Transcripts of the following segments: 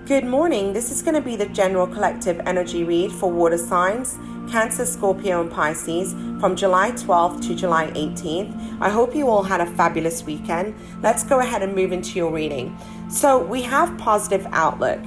Good morning. This is going to be the general collective energy read for water signs, Cancer, Scorpio, and Pisces from July 12th to July 18th. I hope you all had a fabulous weekend. Let's go ahead and move into your reading. So we have positive outlook.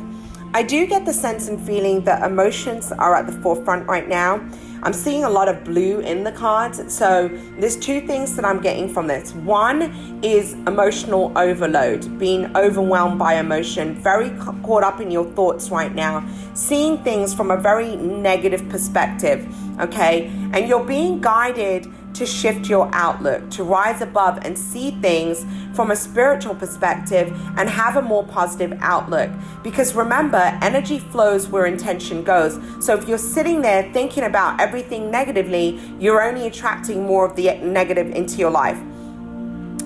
I do get the sense and feeling that emotions are at the forefront right now. I'm seeing a lot of blue in the cards. So there's two things that I'm getting from this. One is emotional overload, being overwhelmed by emotion, very caught up in your thoughts right now, seeing things from a very negative perspective, okay? And you're being guided to shift your outlook, to rise above and see things from a spiritual perspective and have a more positive outlook. Because remember, energy flows where intention goes. So if you're sitting there thinking about everything negatively, you're only attracting more of the negative into your life.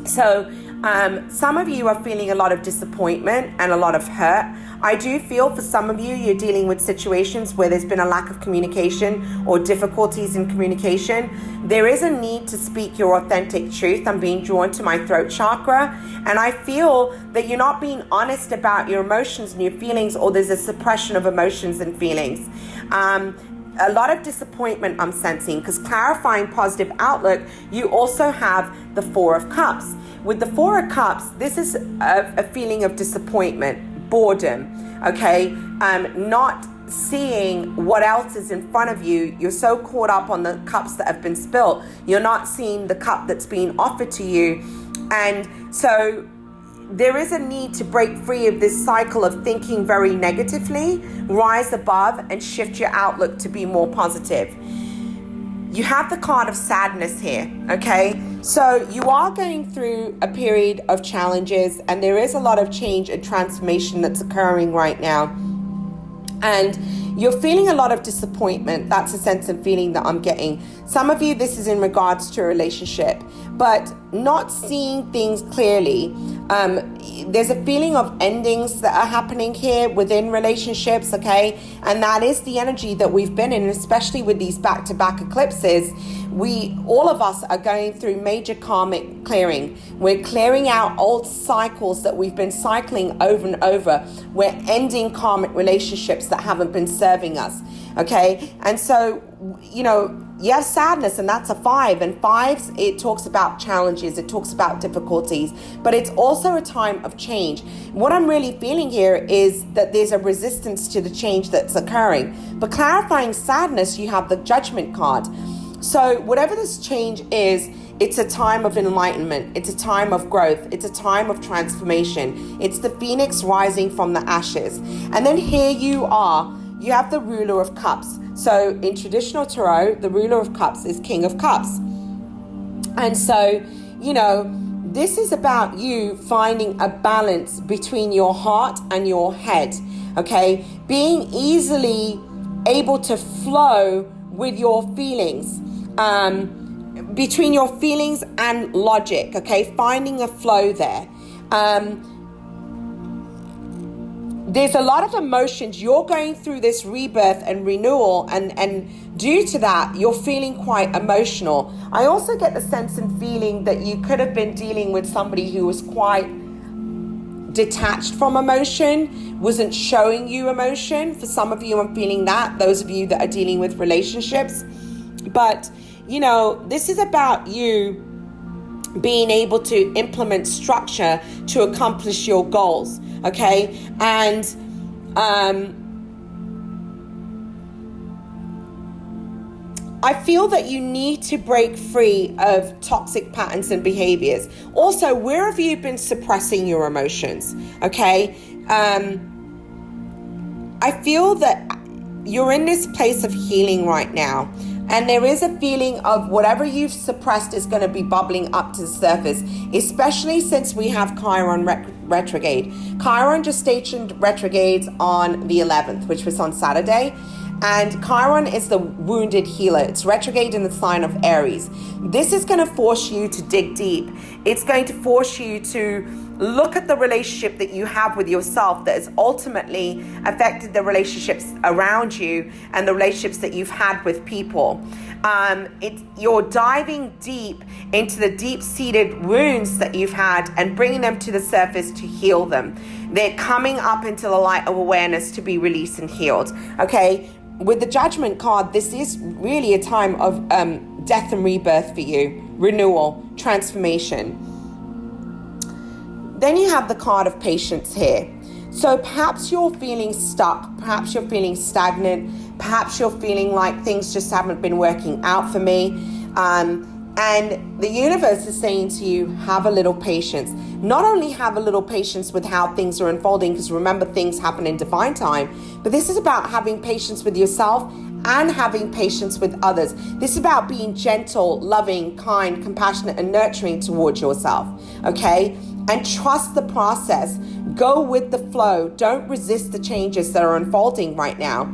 So some of you are feeling a lot of disappointment and a lot of hurt. I do feel for some of you, you're dealing with situations where there's been a lack of communication or difficulties in communication. There is a need to speak your authentic truth. I'm being drawn to my throat chakra, and I feel that you're not being honest about your emotions and your feelings, or there's a suppression of emotions and feelings. A lot of disappointment I'm sensing, because clarifying positive outlook, you also have the Four of Cups. With the Four of Cups, this is a feeling of disappointment, boredom, okay? Not seeing what else is in front of you. You're so caught up on the cups that have been spilt. You're not seeing the cup that's being offered to you. And so there is a need to break free of this cycle of thinking very negatively, rise above and shift your outlook to be more positive. You have the card of sadness here, okay? So you are going through a period of challenges, and there is a lot of change and transformation that's occurring right now. And you're feeling a lot of disappointment. That's a sense and feeling that I'm getting. Some of you, this is in regards to a relationship, but not seeing things clearly. There's a feeling of endings that are happening here within relationships, okay? And that is the energy that we've been in, especially with these back-to-back eclipses. All of us are going through major karmic clearing. We're clearing out old cycles that we've been cycling over and over. We're ending karmic relationships that haven't been serving us, okay? And so, you have sadness, and that's a 5. And 5s, it talks about challenges, it talks about difficulties, but it's also a time of change. What I'm really feeling here is that there's a resistance to the change that's occurring. But clarifying sadness, you have the Judgment card. So whatever this change is, it's a time of enlightenment. It's a time of growth. It's a time of transformation. It's the phoenix rising from the ashes. And then here you are. You have the Ruler of Cups. So in traditional tarot, the Ruler of Cups is King of Cups. And so, this is about you finding a balance between your heart and your head, okay? Being easily able to flow with your feelings, between your feelings and logic, okay? Finding a flow there. There's a lot of emotions. You're going through this rebirth and renewal, and due to that, you're feeling quite emotional. I also get the sense and feeling that you could have been dealing with somebody who was quite detached from emotion, wasn't showing you emotion. For some of you, I'm feeling that. Those of you that are dealing with relationships. But, this is about you being able to implement structure to accomplish your goals, okay? And I feel that you need to break free of toxic patterns and behaviors. Also, where have you been suppressing your emotions, okay? I feel that you're in this place of healing right now. And there is a feeling of whatever you've suppressed is going to be bubbling up to the surface, especially since we have Chiron retrograde. Chiron just stationed retrogrades on the 11th, which was on Saturday. And Chiron is the wounded healer. It's retrograde in the sign of Aries. This is going to force you to dig deep. It's going to force you to Look at the relationship that you have with yourself that has ultimately affected the relationships around you and the relationships that you've had with people. You're diving deep into the deep-seated wounds that you've had and bringing them to the surface to heal them. They're coming up into the light of awareness to be released and healed. Okay, with the Judgment card, this is really a time of death and rebirth for you, renewal, transformation. Then you have the card of patience here. So perhaps you're feeling stuck, perhaps you're feeling stagnant, perhaps you're feeling like things just haven't been working out for me. And the universe is saying to you, have a little patience. Not only have a little patience with how things are unfolding, because remember, things happen in divine time, but this is about having patience with yourself and having patience with others. This is about being gentle, loving, kind, compassionate, and nurturing towards yourself, okay? And trust the process. Go with the flow. Don't resist the changes that are unfolding right now.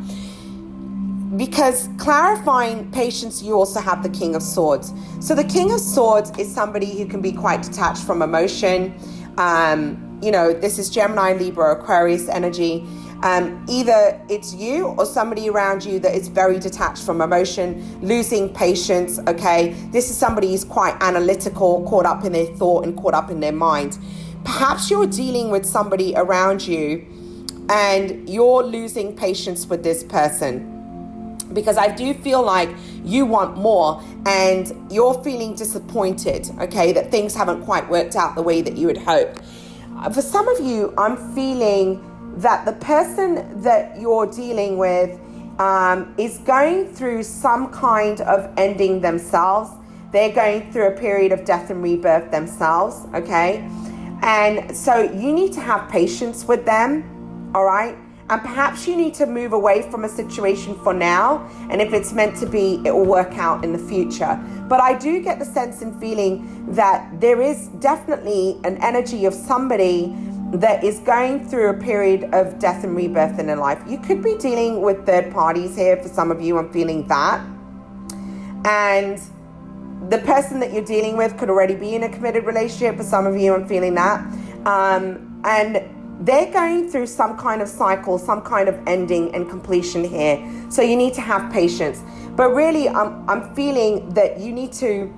Because clarifying patience, you also have the King of Swords. So the King of Swords is somebody who can be quite detached from emotion. This is Gemini, Libra, Aquarius energy. Either it's you or somebody around you that is very detached from emotion, losing patience, okay? This is somebody who's quite analytical, caught up in their thought and caught up in their mind. Perhaps you're dealing with somebody around you and you're losing patience with this person, because I do feel like you want more and you're feeling disappointed, okay, that things haven't quite worked out the way that you had hoped. For some of you, I'm feeling that the person that you're dealing with is going through some kind of ending themselves. They're going through a period of death and rebirth themselves, okay? And so you need to have patience with them, all right? And perhaps you need to move away from a situation for now. And if it's meant to be, it will work out in the future. But I do get the sense and feeling that there is definitely an energy of somebody that is going through a period of death and rebirth in their life. You could be dealing with third parties here. For some of you, I'm feeling that. And the person that you're dealing with could already be in a committed relationship. For some of you, I'm feeling that. And they're going through some kind of cycle, some kind of ending and completion here. So you need to have patience. But really, I'm feeling that you need to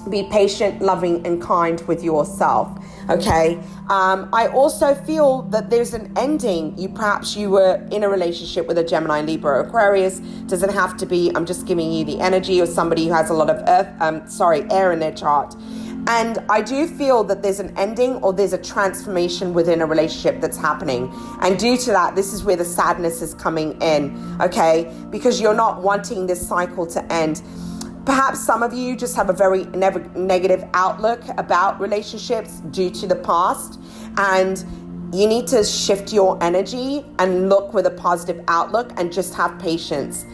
be patient, loving, and kind with yourself, okay? I also feel that there's an ending. Perhaps you were in a relationship with a Gemini, Libra, or Aquarius. Doesn't have to be. I'm just giving you the energy of somebody who has a lot of air in their chart. And I do feel that there's an ending or there's a transformation within a relationship that's happening. And due to that, this is where the sadness is coming in, okay? Because you're not wanting this cycle to end. Perhaps some of you just have a very negative outlook about relationships due to the past. And you need to shift your energy and look with a positive outlook and just have patience.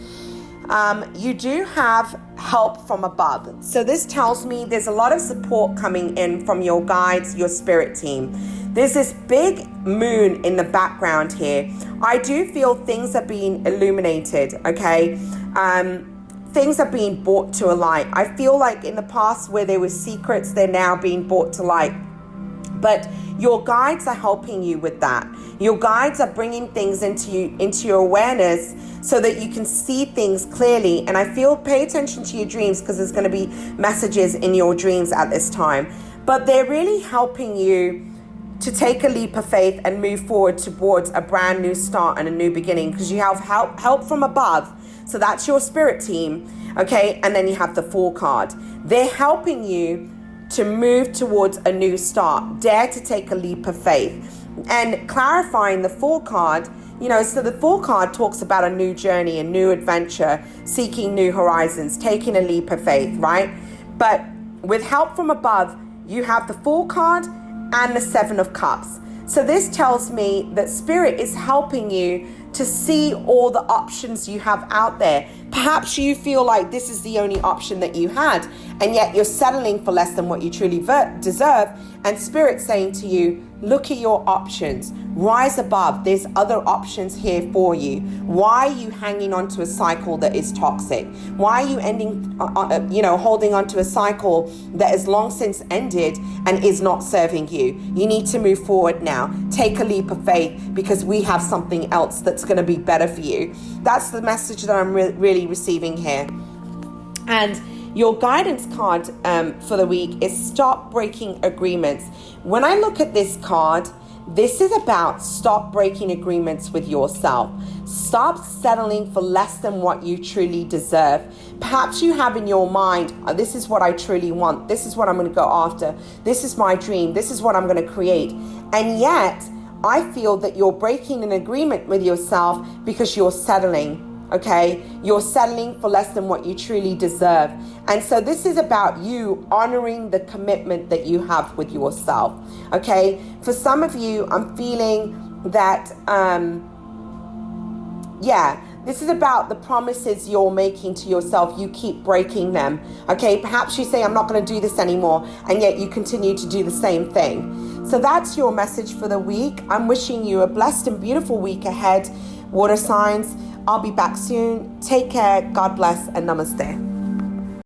You do have help from above. So this tells me there's a lot of support coming in from your guides, your spirit team. There's this big moon in the background here. I do feel things are being illuminated, okay? Things are being brought to a light. I feel like in the past where there were secrets, they're now being brought to light. But your guides are helping you with that. Your guides are bringing things into your awareness so that you can see things clearly. And I feel, pay attention to your dreams, because there's going to be messages in your dreams at this time. But they're really helping you to take a leap of faith and move forward towards a brand new start and a new beginning, because you have help from above. So that's your spirit team, okay? And then you have the Fool card. They're helping you to move towards a new start. Dare to take a leap of faith. And clarifying the Fool card, so the Fool card talks about a new journey, a new adventure, seeking new horizons, taking a leap of faith, right? But with help from above, you have the Fool card and the Seven of Cups. So this tells me that Spirit is helping you to see all the options you have out there. Perhaps you feel like this is the only option that you had, and yet you're settling for less than what you truly deserve. And Spirit saying to you, look at your options, rise above. There's other options here for you. Why are you hanging on to a cycle that is toxic? Why are you holding on to a cycle that has long since ended and is not serving you? You need to move forward now. Take a leap of faith, because we have something else that's going to be better for you. That's the message that I'm really receiving here. And your guidance card for the week is stop breaking agreements. When I look at this card, this is about stop breaking agreements with yourself. Stop settling for less than what you truly deserve. Perhaps you have in your mind, this is what I truly want. This is what I'm going to go after. This is my dream. This is what I'm going to create. And yet, I feel that you're breaking an agreement with yourself because you're settling. Okay, you're settling for less than what you truly deserve. And so this is about you honoring the commitment that you have with yourself. Okay, for some of you, I'm feeling that, this is about the promises you're making to yourself. You keep breaking them. Okay, perhaps you say, I'm not going to do this anymore, and yet you continue to do the same thing. So that's your message for the week. I'm wishing you a blessed and beautiful week ahead, water signs. I'll be back soon. Take care. God bless and namaste.